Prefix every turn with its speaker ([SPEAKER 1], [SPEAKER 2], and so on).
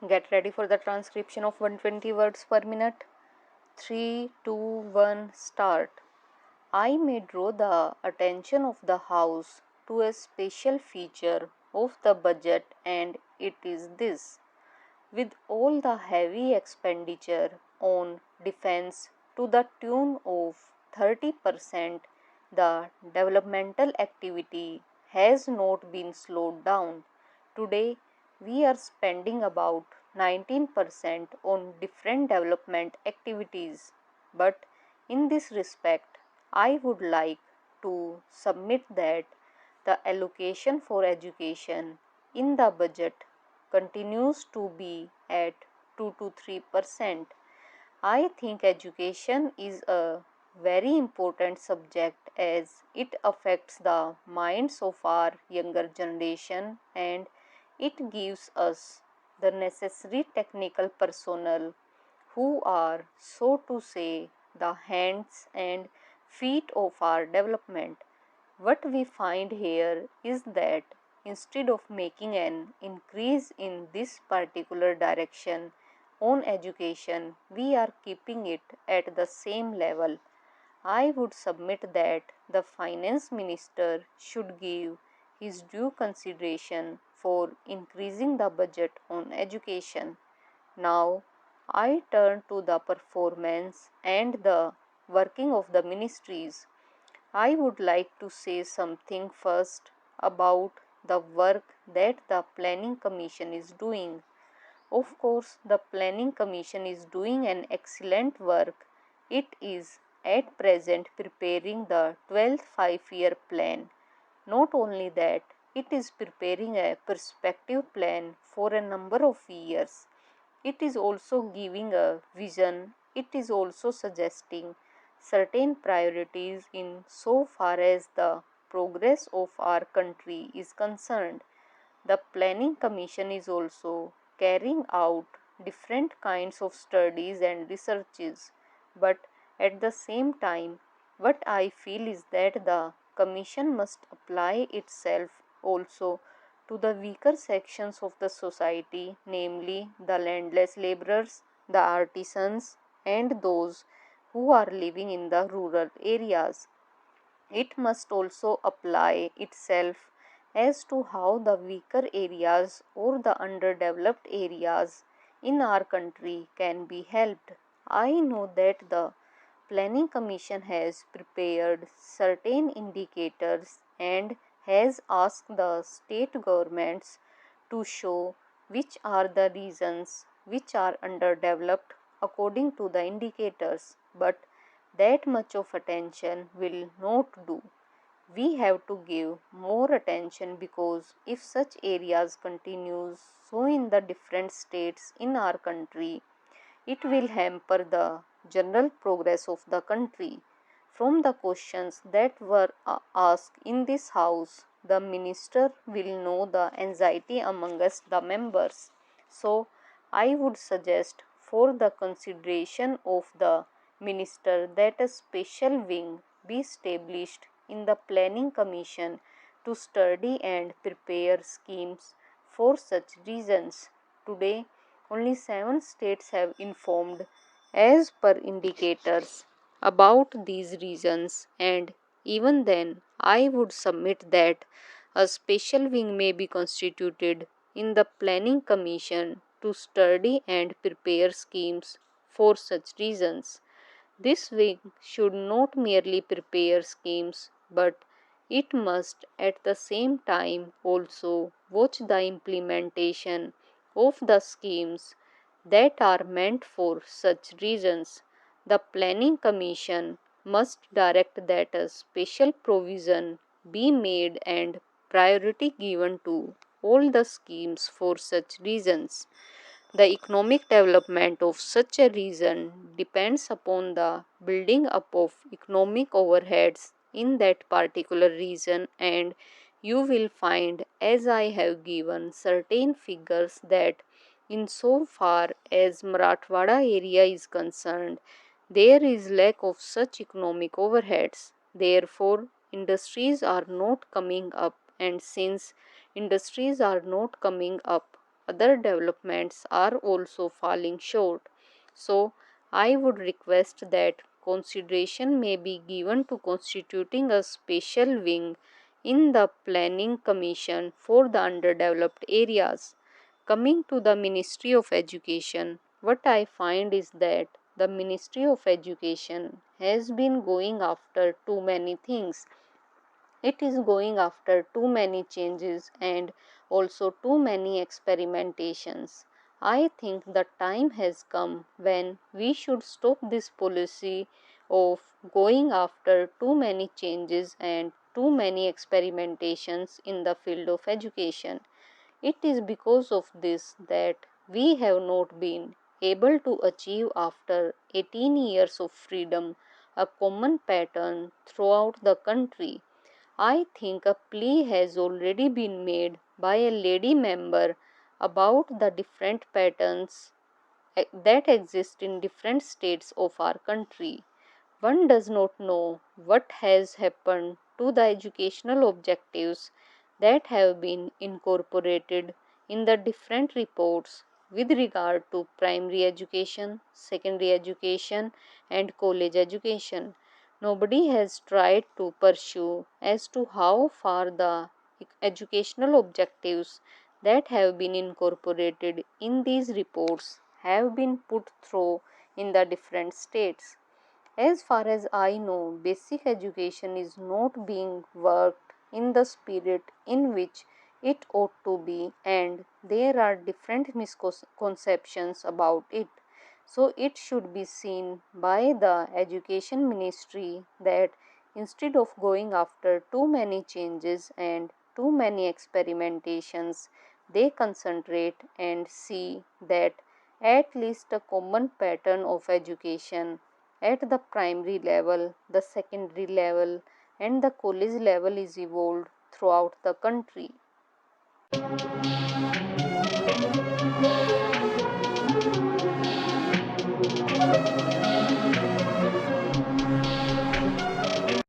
[SPEAKER 1] Get ready for the transcription of 120 words per minute. 3, 2, 1, start. I may draw the attention of the House to a special feature of the budget, and it is this. With all the heavy expenditure on defense to the tune of 30%, the developmental activity has not been slowed down. Today, we are spending about 19% on different development activities. But in this respect, I would like to submit that the allocation for education in the budget continues to be at 2 to 3%. I think education is a very important subject as it affects the minds of our younger generation and it gives us the necessary technical personnel who are, so to say, the hands and feet of our development. What we find here is that instead of making an increase in this particular direction on education, we are keeping it at the same level. I would submit that the finance minister should give his due consideration for increasing the budget on education. Now, I turn to the performance and the working of the ministries. I would like to say something first about the work that the Planning Commission is doing. Of course, the Planning Commission is doing an excellent work. It is at present preparing the 12th 5-year plan. Not only that, it is preparing a perspective plan for a number of years. It is also giving a vision. It is also suggesting certain priorities in so far as the progress of our country is concerned. The Planning Commission is also carrying out different kinds of studies and researches, but at the same time, what I feel is that the Commission must apply itself also to the weaker sections of the society, namely the landless laborers, the artisans, and those who are living in the rural areas. It must also apply itself as to how the weaker areas or the underdeveloped areas in our country can be helped. I know that the Planning Commission has prepared certain indicators and has asked the state governments to show which are the regions which are underdeveloped according to the indicators, but that much of attention will not do. We have to give more attention because if such areas continues so in the different states in our country, it will hamper the general progress of the country. From the questions that were asked in this house, the minister will know the anxiety among us, the members. So, I would suggest for the consideration of the minister that a special wing be established in the Planning Commission to study and prepare schemes for such reasons. Today, only 7 states have informed, as per indicators, about these reasons, and even then, I would submit that a special wing may be constituted in the Planning Commission to study and prepare schemes for such reasons. This wing should not merely prepare schemes, but it must at the same time also watch the implementation of the schemes that are meant for such reasons. The Planning Commission must direct that a special provision be made and priority given to all the schemes for such reasons. The economic development of such a region depends upon the building up of economic overheads in that particular region, and you will find, as I have given certain figures, that in so far as Marathwada area is concerned, there is lack of such economic overheads. Therefore, industries are not coming up, and since industries are not coming up, other developments are also falling short. So, I would request that consideration may be given to constituting a special wing in the Planning Commission for the underdeveloped areas. Coming to the Ministry of Education, what I find is that the Ministry of Education has been going after too many things. It is going after too many changes and also too many experimentations. I think the time has come when we should stop this policy of going after too many changes and too many experimentations in the field of education. It is because of this that we have not been able to achieve after 18 years of freedom a common pattern throughout the country. I think a plea has already been made by a lady member about the different patterns that exist in different states of our country. One does not know what has happened to the educational objectives that have been incorporated in the different reports with regard to primary education, secondary education, and college education. Nobody has tried to pursue as to how far the educational objectives that have been incorporated in these reports have been put through in the different states. As far as I know, basic education is not being worked in the spirit in which it ought to be, and there are different misconceptions about it. So, it should be seen by the Education Ministry that instead of going after too many changes and too many experimentations, they concentrate and see that at least a common pattern of education at the primary level, the secondary level, and the college level is evolved throughout the country.